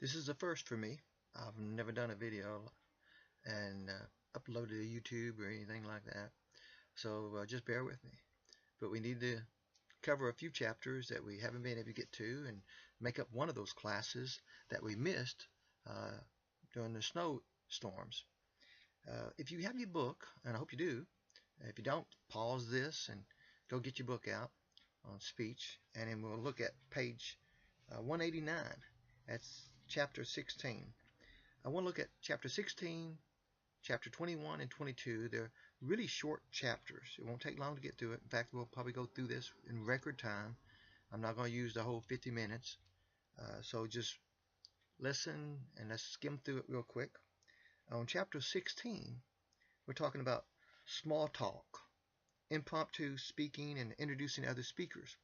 This is the first for me. I've never done a video and uploaded to YouTube or anything like that. So just bear with me. But we need to cover a few chapters that we haven't been able to get to and make up one of those classes that we missed during the snowstorms. If you have your book, and I hope you do, if you don't, pause this and go get your book out on speech, and then we'll look at page 189. That's chapter 16. I want to look at chapter 16, chapter 21, and 22. They're really short chapters. It won't take long to get through it. In fact, we'll probably go through this in record time. I'm not going to use the whole 50 minutes. So just listen and let's skim through it real quick. On chapter 16, we're talking about small talk, impromptu speaking, and introducing other speakers.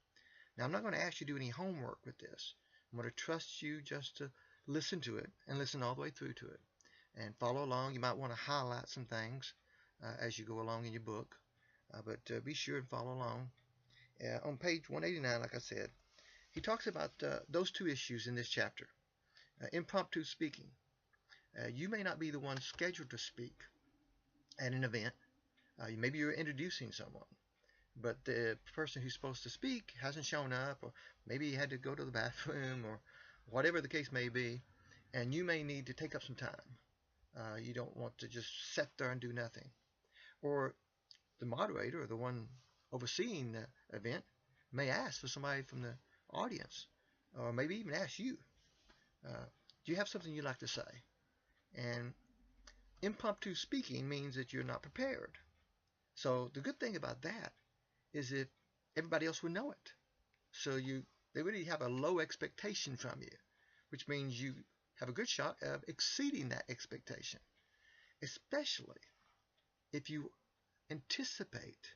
Now, I'm not going to ask you to do any homework with this. I'm going to trust you just to listen to it and listen all the way through to it and follow along. You might want to highlight some things as you go along in your book, but be sure and follow along. On page 189, like I said, he talks about those two issues in this chapter. Impromptu speaking. You may not be the one scheduled to speak at an event. Maybe you're introducing someone, but the person who's supposed to speak hasn't shown up, or maybe he had to go to the bathroom, or whatever the case may be, and you may need to take up some time. You don't want to just sit there and do nothing. Or the moderator, or the one overseeing the event, may ask for somebody from the audience, or maybe even ask you, do you have something you'd like to say? And impromptu speaking means that you're not prepared. So the good thing about that is that everybody else will know it. So they really have a low expectation from you, which means you have a good shot of exceeding that expectation, especially if you anticipate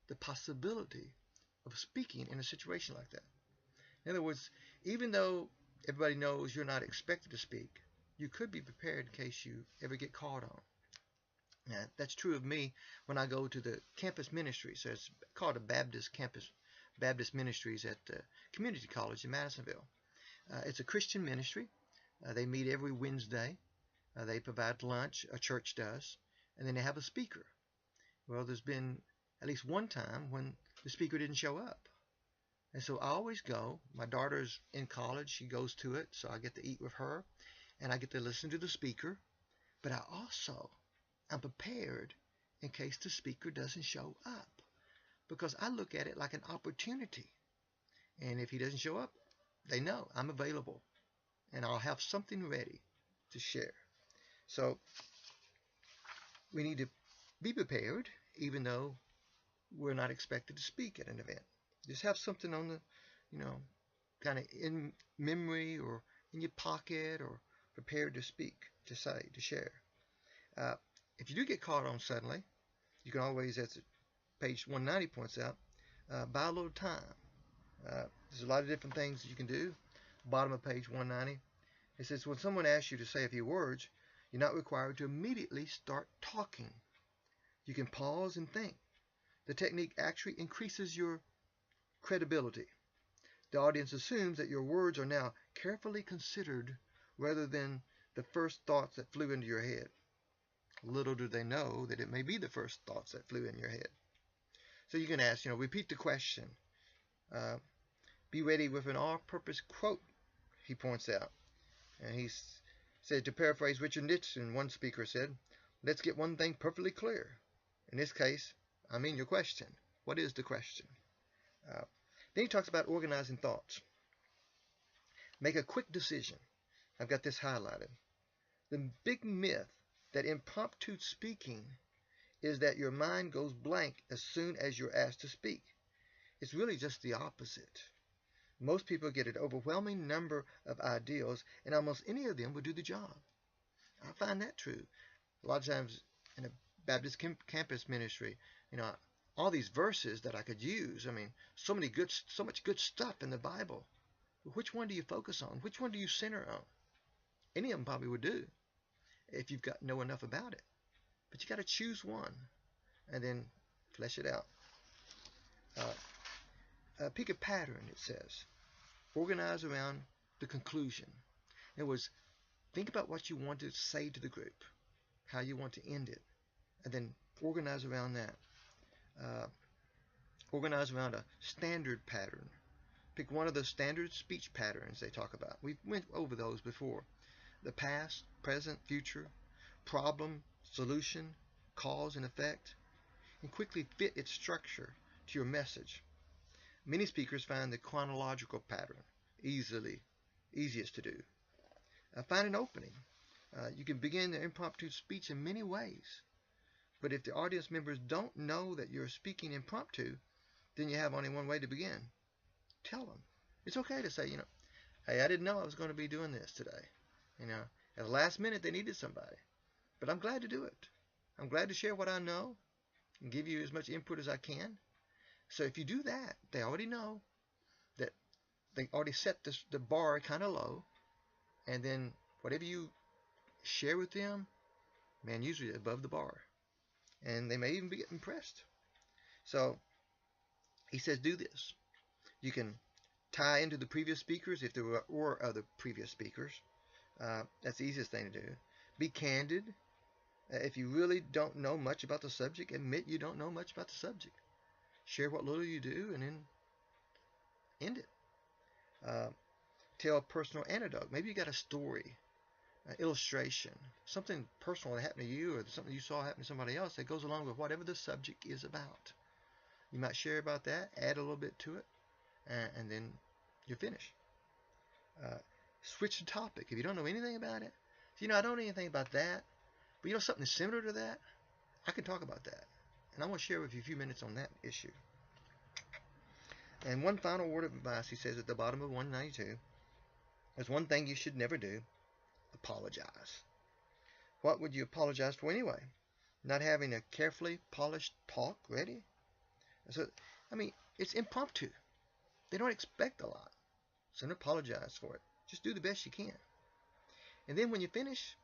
the possibility of speaking in a situation like that. In other words, even though everybody knows you're not expected to speak, you could be prepared in case you ever get called on. Now, that's true of me when I go to the campus ministry. So it's called a Baptist Ministries at the Community College in Madisonville. It's a Christian ministry. They meet every Wednesday. They provide lunch, a church does, and then they have a speaker. Well, there's been at least one time when the speaker didn't show up. And so I always go. My daughter's in college. She goes to it, so I get to eat with her, and I get to listen to the speaker. But I'm prepared in case the speaker doesn't show up, because I look at it like an opportunity. And if he doesn't show up, they know I'm available, and I'll have something ready to share. So we need to be prepared, even though we're not expected to speak at an event. Just have something on the, kind of in memory or in your pocket, or prepared to speak, to say, to share. If you do get caught on suddenly, you can always, as page 190 points out, buy a little time. There's a lot of different things you can do. Bottom of page 190, it says, when someone asks you to say a few words, you're not required to immediately start talking. You can pause and think. The technique actually increases your credibility. The audience assumes that your words are now carefully considered rather than the first thoughts that flew into your head. Little do they know that it may be the first thoughts that flew in your head. So you can ask, repeat the question. Be ready with an all-purpose quote, he points out. And he said, to paraphrase Richard Nixon, one speaker said, let's get one thing perfectly clear. In this case, I mean your question. What is the question? Then he talks about organizing thoughts. Make a quick decision. I've got this highlighted. The big myth that impromptu speaking is that your mind goes blank as soon as you're asked to speak. It's really just the opposite. Most people get an overwhelming number of ideas, and almost any of them will do the job. I find that true. A lot of times in a Baptist campus ministry, all these verses that I could use. I mean, so much good stuff in the Bible. Which one do you focus on? Which one do you center on? Any of them probably would do if you've know enough about it. But you got to choose one and then flesh it out. Pick a pattern, it says. Organize around the conclusion. It was think about what you want to say to the group, how you want to end it, and then organize around that. Uh, Organize around a standard pattern. Pick one of the standard speech patterns they talk about. We went over those before. The past, present, future, problem, solution, cause, and effect, and quickly fit its structure to your message. Many speakers find the chronological pattern easiest to do. Find an opening. You can begin the impromptu speech in many ways, but if the audience members don't know that you're speaking impromptu, then you have only one way to begin. Tell them. It's okay to say, hey, I didn't know I was going to be doing this today. At the last minute they needed somebody, but I'm glad to do it. I'm glad to share what I know and give you as much input as I can. So if you do that, they already know that they already set the bar kind of low, and then whatever you share with them, man, usually above the bar, and they may even be impressed. So he says, do this. You can tie into the previous speakers if there were other previous speakers. That's the easiest thing to do. Be candid. If you really don't know much about the subject, admit you don't know much about the subject. Share what little you do, and then end it. Tell a personal anecdote. Maybe you got a story, an illustration, something personal that happened to you, or something you saw happen to somebody else that goes along with whatever the subject is about. You might share about that, add a little bit to it, and then you're finished. Switch the topic. If you don't know anything about it, I don't know anything about that, but something similar to that, I can talk about that. And I want to share with you a few minutes on that issue. And one final word of advice, he says at the bottom of 192, there's one thing you should never do: apologize. What would you apologize for anyway? Not having a carefully polished talk ready? So, it's impromptu. They don't expect a lot. So don't apologize for it. Just do the best you can. And then when you finish.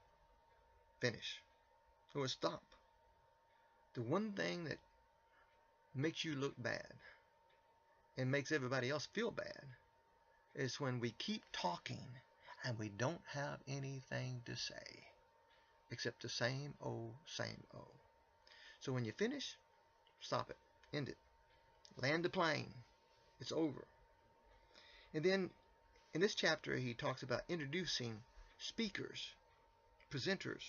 Or stop. The one thing that makes you look bad and makes everybody else feel bad is when we keep talking and we don't have anything to say except the same old, same old. So when you finish, stop it. End it. Land the plane. It's over. And then in this chapter, he talks about introducing speakers, presenters.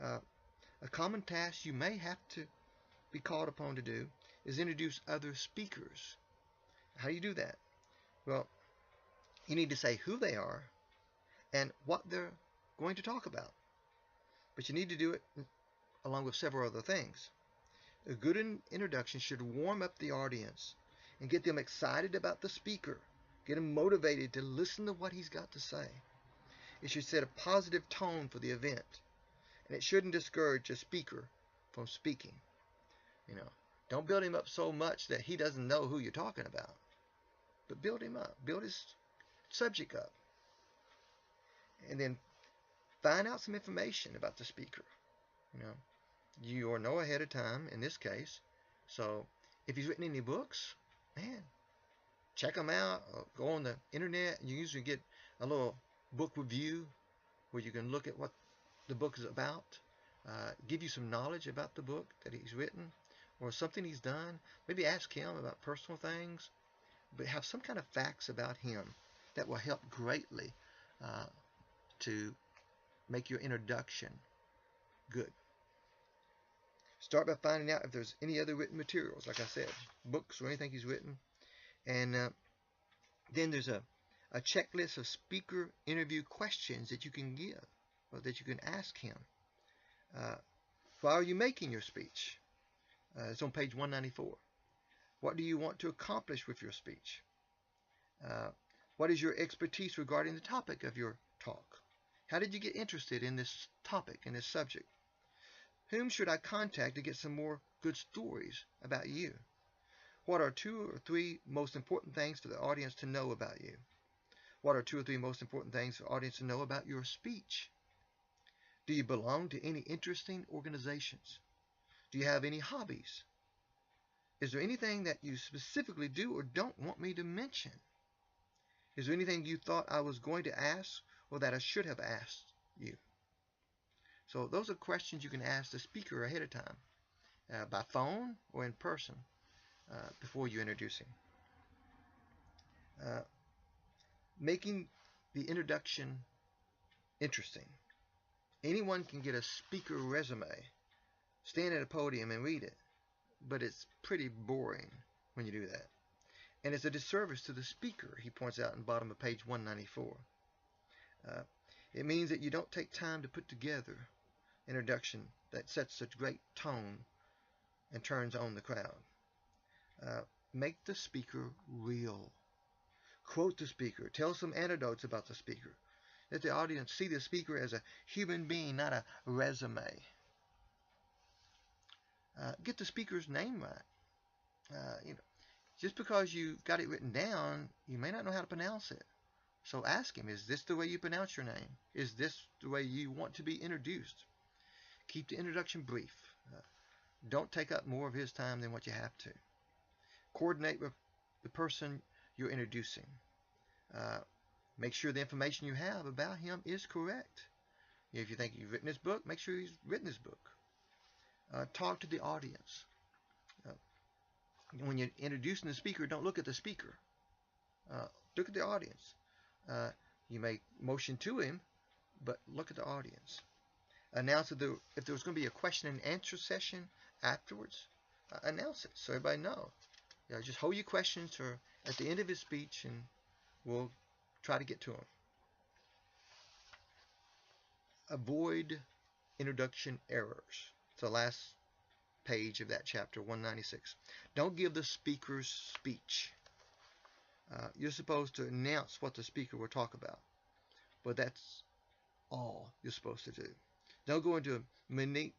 A common task you may have to be called upon to do is introduce other speakers. How do you do that? Well, you need to say who they are and what they're going to talk about. But you need to do it along with several other things. A good introduction should warm up the audience and get them excited about the speaker. Get them motivated to listen to what he's got to say. It should set a positive tone for the event. And it shouldn't discourage a speaker from speaking. Don't build him up so much that he doesn't know who you're talking about. But build him up. Build his subject up. And then find out some information about the speaker. You or know ahead of time in this case. So if he's written any books, man, check them out. Go on the internet. You usually get a little book review where you can look at what the book is about, give you some knowledge about the book that he's written or something he's done. Maybe ask him about personal things, but have some kind of facts about him that will help greatly to make your introduction good. Start by finding out if there's any other written materials, like I said, books or anything he's written. And then there's a checklist of speaker interview questions that you can give or that you can ask him. Why are you making your speech? It's on page 194. What do you want to accomplish with your speech? What is your expertise regarding the topic of your talk? How did you get interested in this topic, in this subject? Whom should I contact to get some more good stories about you? What are 2 or 3 most important things for the audience to know about you? What are 2 or 3 most important things for the audience to know about your speech? Do you belong to any interesting organizations? Do you have any hobbies? Is there anything that you specifically do or don't want me to mention? Is there anything you thought I was going to ask or that I should have asked you? So those are questions you can ask the speaker ahead of time, by phone or in person, before you introduce him. Uh, Making the introduction interesting. Anyone can get a speaker resume, stand at a podium and read it, but it's pretty boring when you do that. And it's a disservice to the speaker, he points out in the bottom of page 194. Uh, it means that you don't take time to put together an introduction that sets such great tone and turns on the crowd. Make the speaker real. Quote the speaker. Tell some anecdotes about the speaker. Let the audience see the speaker as a human being, not a resume. Get the speaker's name right. Just because you got it written down, you may not know how to pronounce it. So ask him, is this the way you pronounce your name? Is this the way you want to be introduced? Keep the introduction brief. Don't take up more of his time than what you have to. Coordinate with the person you're introducing. Make sure the information you have about him is correct. If you think you've written his book, make sure he's written his book. Talk to the audience. When you're introducing the speaker, don't look at the speaker. Look at the audience. You may motion to him, but look at the audience. Announce if there was going to be a question and answer session afterwards. Announce it so everybody knows. Just hold your questions for at the end of his speech, and we'll try to get to them. Avoid introduction errors. It's the last page of that chapter, 196. Don't give the speaker's speech. You're supposed to announce what the speaker will talk about, but that's all you're supposed to do. Don't go into minute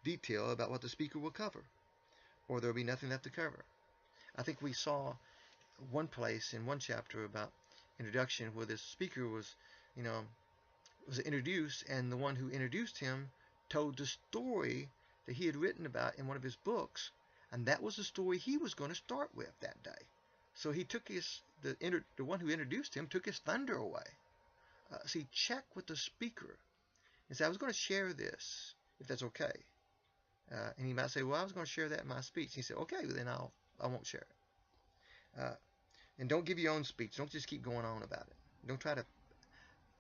detail about what the speaker will cover, or there'll be nothing left to cover. I think we saw one place in one chapter about introduction where this speaker was introduced, and the one who introduced him told the story that he had written about in one of his books, and that was the story he was going to start with that day. So he took the one who introduced him took his thunder away. See, check with the speaker and say, I was going to share this, if that's okay. And he might say, well, I was going to share that in my speech. And he said, okay, well, then I won't share it. And don't give your own speech. Don't just keep going on about it. Don't try to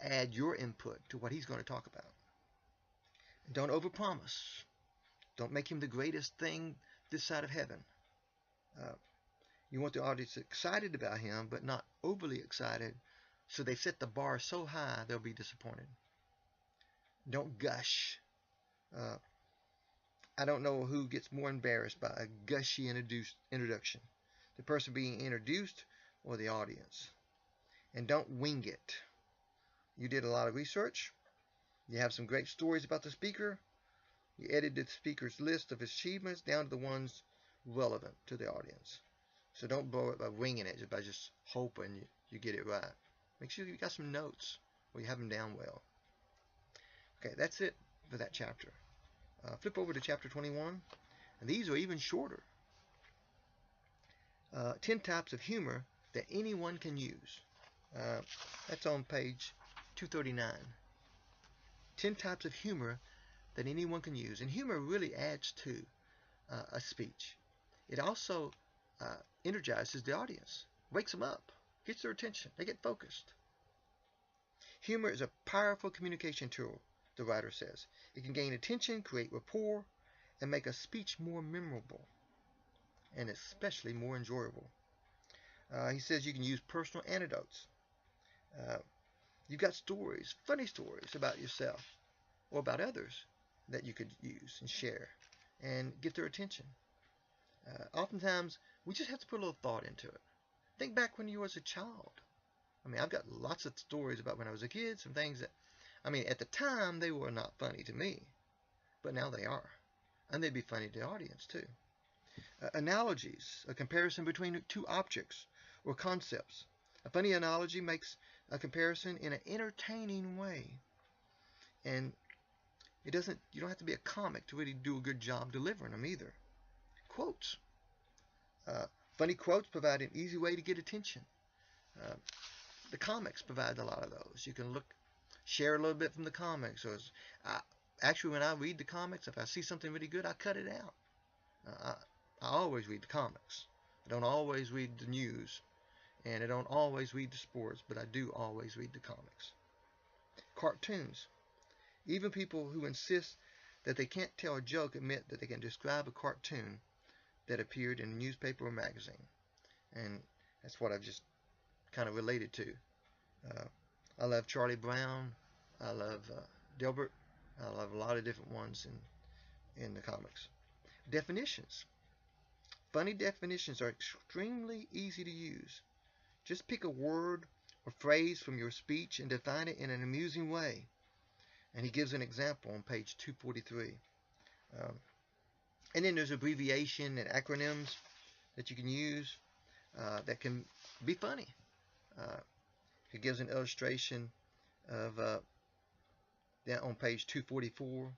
add your input to what he's going to talk about. Don't overpromise. Don't make him the greatest thing this side of heaven. You want the audience excited about him, but not overly excited, so they set the bar so high they'll be disappointed. Don't gush. I don't know who gets more embarrassed by a gushy introduction, the person being introduced or the audience. And don't wing it. You did a lot of research. You have some great stories about the speaker. You edited the speaker's list of his achievements down to the ones relevant to the audience. So don't blow it by winging it, by just hoping you get it right. Make sure you got some notes or you have them down well. Okay, that's it for that chapter. Flip over to chapter 21, and these are even shorter. 10 types of humor that anyone can use. That's on page 239. 10 types of humor that anyone can use. And humor really adds to a speech. It also energizes the audience, wakes them up, gets their attention. They get focused. Humor is a powerful communication tool, the writer says. It can gain attention, create rapport, and make a speech more memorable, and especially more enjoyable. He says you can use personal anecdotes. You've got stories, funny stories about yourself or about others that you could use and share and get their attention. Oftentimes, we just have to put a little thought into it. Think back when you were a child. I've got lots of stories about when I was a kid, some things that, at the time, they were not funny to me, but now they are. And they'd be funny to the audience, too. Analogies, a comparison between two objects or concepts. A funny analogy makes a comparison in an entertaining way. And you don't have to be a comic to really do a good job delivering them either. Quotes. Funny quotes provide an easy way to get attention. the comics provide a lot of those. You can share a little bit from the comics. Actually, when I read the comics, if I see something really good, I cut it out. I always read the comics. I don't always read the news, and I don't always read the sports, but I do always read the comics. Cartoons. Even people who insist that they can't tell a joke admit that they can describe a cartoon that appeared in a newspaper or magazine. And that's what I've just kind of related to. I love Charlie Brown. I love Dilbert. I love a lot of different ones in the comics. Definitions. Funny definitions are extremely easy to use. Just pick a word or phrase from your speech and define it in an amusing way. And he gives an example on page 243. And then there's abbreviation and acronyms that you can use that can be funny. He gives an illustration of down on page 244.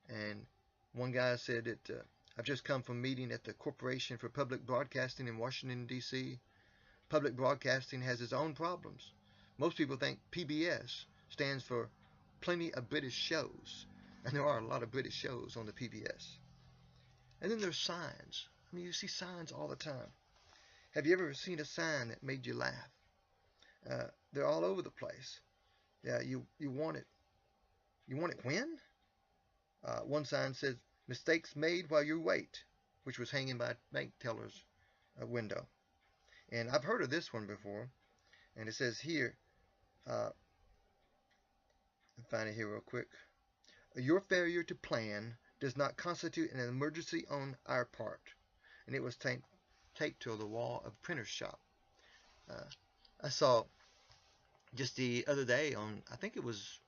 And one guy said that I've just come from a meeting at the Corporation for Public Broadcasting in Washington, D.C. Public broadcasting has its own problems. Most people think PBS stands for Plenty of British Shows, and there are a lot of British shows on the PBS. And then there's signs. I mean, you see signs all the time. Have you ever seen a sign that made you laugh? They're all over the place. Yeah, you want it. You want it when? One sign says, "Mistakes made while you wait," which was hanging by a bank teller's window. And I've heard of this one before. And it says here, I'll find it here real quick. Your failure to plan does not constitute an emergency on our part. And it was taped to the wall of a printer's shop. I saw just the other day on, I think it was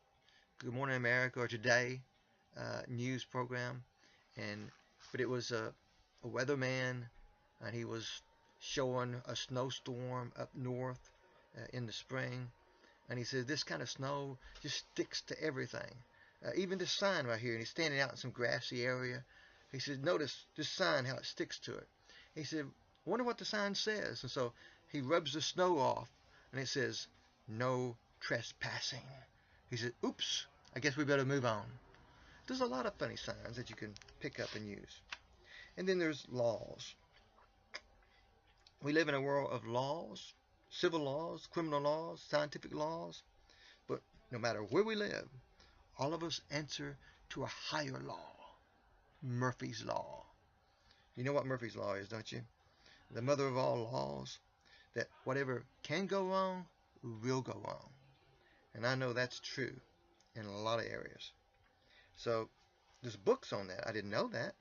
Good Morning America or Today news program, but it was a weatherman, and he was showing a snowstorm up north in the spring, and he said this kind of snow just sticks to everything, even this sign right here. And he's standing out in some grassy area. He said, notice this sign, how it sticks to it. He said, wonder what the sign says. And so he rubs the snow off, and it says, "No trespassing." He said, oops, I guess we better move on. There's a lot of funny signs that you can pick up and use. And then there's laws. We live in a world of laws, civil laws, criminal laws, scientific laws. But no matter where we live, all of us answer to a higher law, Murphy's Law. You know what Murphy's Law is, don't you? The mother of all laws, that whatever can go wrong will go wrong. And I know that's true in a lot of areas. So there's books on that. I didn't know that,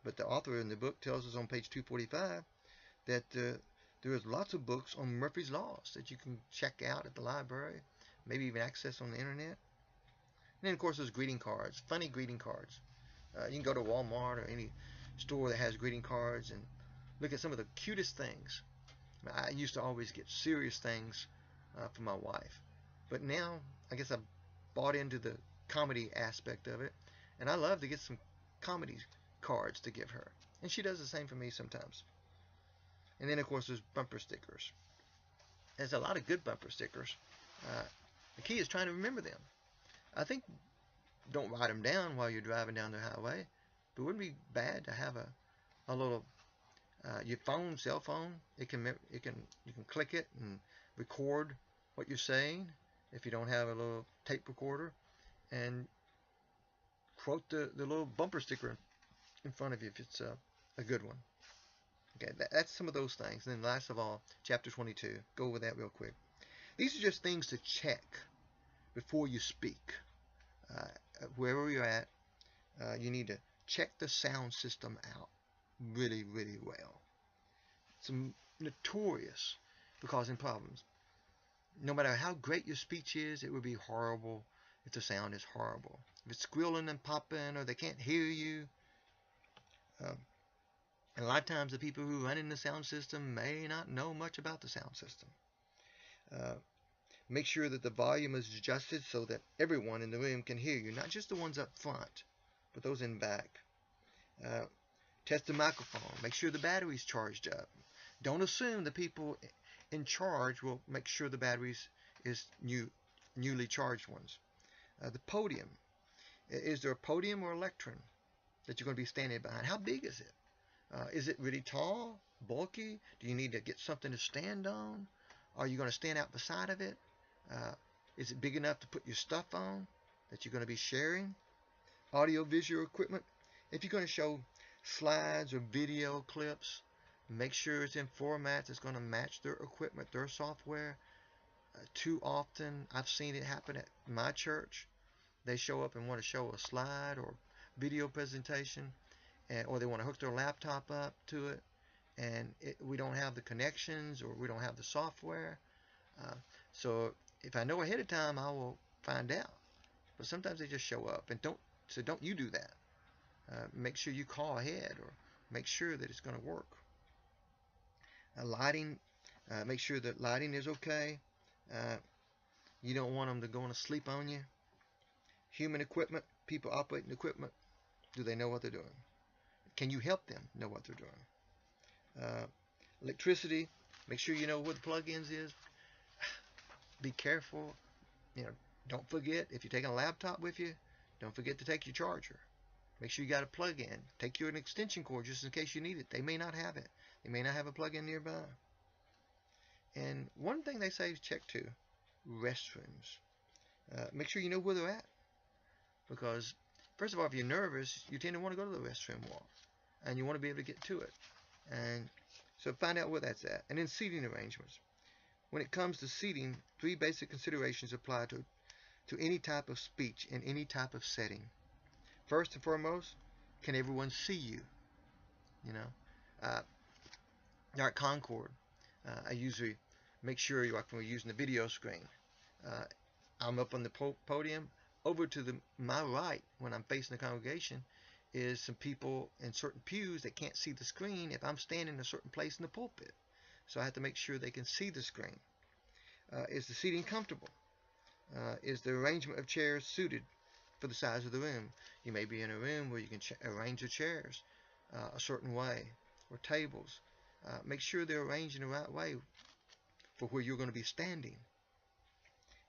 but the author in the book tells us on page 245 that there's lots of books on Murphy's Laws that you can check out at the library, maybe even access on the internet. And then, of course, there's greeting cards, funny greeting cards. You can go to Walmart or any store that has greeting cards and look at some of the cutest things. I used to always get serious things for my wife, but now I guess I've bought into the comedy aspect of it, and I love to get some comedy cards to give her, and she does the same for me sometimes. And then, of course, there's bumper stickers. There's a lot of good bumper stickers. The key is trying to remember them. I think don't write them down while you're driving down the highway, but it wouldn't be bad to have a little your phone, cell phone. You can click it and record what you're saying if you don't have a little tape recorder, and quote the little bumper sticker in front of you if it's a good one. Okay, that's some of those things. And then last of all, chapter 22. Go over that real quick. These are just things to check before you speak. Wherever you're at, you need to check the sound system out really, really well. It's notorious for causing problems. No matter how great your speech is, it would be horrible if the sound is horrible. If it's squealing and popping, or they can't hear you. And a lot of times the people who run in the sound system may not know much about the sound system. Make sure that the volume is adjusted so that everyone in the room can hear you, not just the ones up front, but those in back. Test the microphone. Make sure the battery's charged up. Don't assume the people in charge will make sure the batteries is newly charged ones. The podium. Is there a podium or a lectern that you're going to be standing behind? How big is it? Is it really tall, bulky? Do you need to get something to stand on? Are you going to stand out beside of it? Uh, is it big enough to put your stuff on that you're going to be sharing? Audio visual equipment. If you're going to show slides or video clips, make sure it's in formats that's going to match their equipment, their software. Too often, I've seen it happen at my church. They show up and want to show a slide or video presentation, or they want to hook their laptop up to it, and we don't have the connections or we don't have the software. Uh, so if I know ahead of time, I will find out. But sometimes they just show up, and don't you do that. Make sure you call ahead or make sure that it's going to work. Lighting, make sure that lighting is okay. You don't want them to go to sleep on you. Human equipment, people operating equipment, do they know what they're doing? Can you help them know what they're doing? Electricity, make sure you know where the plug-ins is. Be careful. Don't forget, if you're taking a laptop with you, don't forget to take your charger. Make sure you got a plug-in. Take your extension cord just in case you need it. They may not have it. They may not have a plug-in nearby. And one thing they say is check too, restrooms. Make sure you know where they're at. Because, first of all, if you're nervous, you tend to want to go to the restroom more. And you want to be able to get to it. And so find out where that's at. And then seating arrangements. When it comes to seating, 3 basic considerations apply to any type of speech in any type of setting. First and foremost, can everyone see you? At Concord, I usually make sure, like when we're using the video screen, I'm up on the podium. Over to my right, when I'm facing the congregation, is some people in certain pews that can't see the screen if I'm standing in a certain place in the pulpit. So I have to make sure they can see the screen. Is the seating comfortable? Is the arrangement of chairs suited for the size of the room? You may be in a room where you can arrange the chairs a certain way, or tables. Make sure they're arranged in the right way for where you're going to be standing.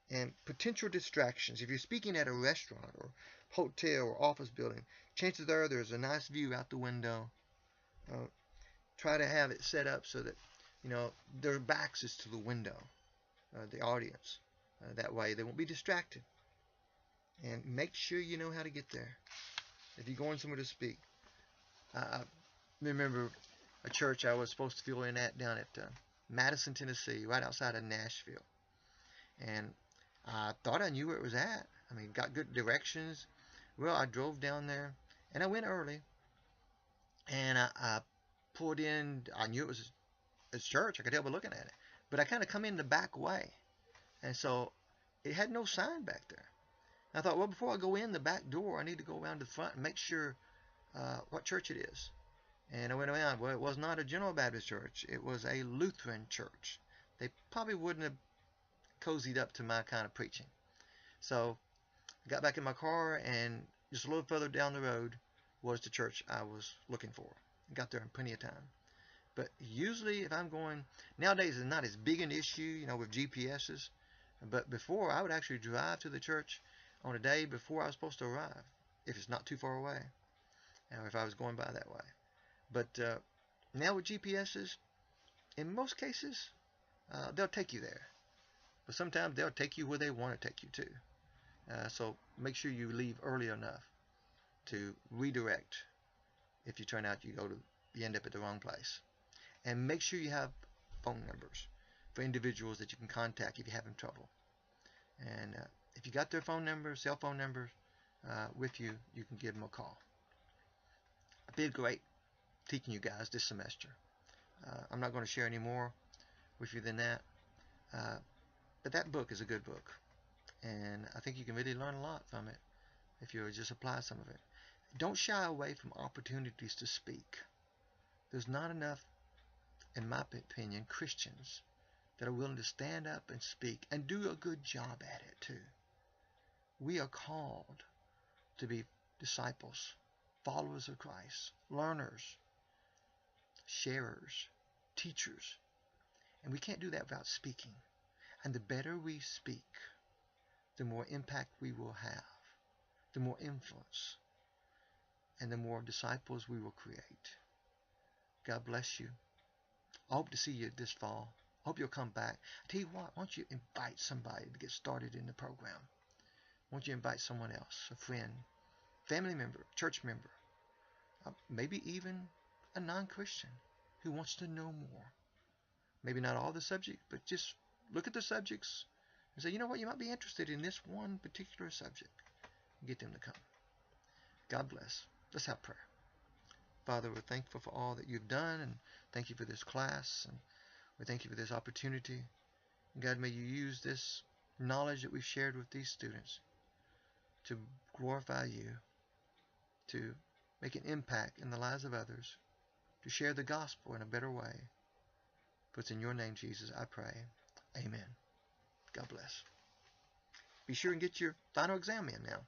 And potential distractions. If you're speaking at a restaurant or hotel or office building, chances are there's a nice view out the window. Try to have it set up so that their backs is to the window, the audience. That way they won't be distracted. And make sure you know how to get there if you're going somewhere to speak. I remember a church I was supposed to fill in at down at Madison, Tennessee, right outside of Nashville. And I thought I knew where it was at. I mean, got good directions. Well, I drove down there, and I went early. And I pulled in. I knew it was a church. I could tell by looking at it. But I kind of come in the back way. And so it had no sign back there. I thought, well, before I go in the back door, I need to go around to the front and make sure what church it is. And I went around. Well, it was not a General Baptist church. It was a Lutheran church. They probably wouldn't have cozied up to my kind of preaching. So I got back in my car, and just a little further down the road was the church I was looking for. I got there in plenty of time. But usually if I'm going, nowadays it's not as big an issue, with GPSs. But before, I would actually drive to the church on a day before I was supposed to arrive, if it's not too far away, or if I was going by that way. But now with GPSs, in most cases, they'll take you there. But sometimes they'll take you where they want to take you to. So make sure you leave early enough to redirect if you turn out you end up at the wrong place. And make sure you have phone numbers for individuals that you can contact if you're having trouble. And if you got their phone numbers, cell phone numbers with you, you can give them a call. I've been great teaching you guys this semester. I'm not going to share any more with you than that. But that book is a good book. And I think you can really learn a lot from it if you just apply some of it. Don't shy away from opportunities to speak. There's not enough, in my opinion, Christians that are willing to stand up and speak and do a good job at it too. We are called to be disciples, followers of Christ, learners, sharers, teachers. And we can't do that without speaking. And the better we speak, the more impact we will have, the more influence, and the more disciples we will create. God bless you. I hope to see you this fall. I hope you'll come back. I tell you what, why don't you invite somebody to get started in the program? Why don't you invite someone else, a friend, family member, church member, maybe even a non-Christian who wants to know more. Maybe not all the subject, but just look at the subjects and say, you know what, you might be interested in this one particular subject. Get them to come. God bless. Let's have prayer. Father, we're thankful for all that you've done, and thank you for this class, and we thank you for this opportunity. God, may you use this knowledge that we've shared with these students to glorify you, to make an impact in the lives of others, to share the gospel in a better way. For it's in your name, Jesus, I pray. Amen. God bless. Be sure and get your final exam in now.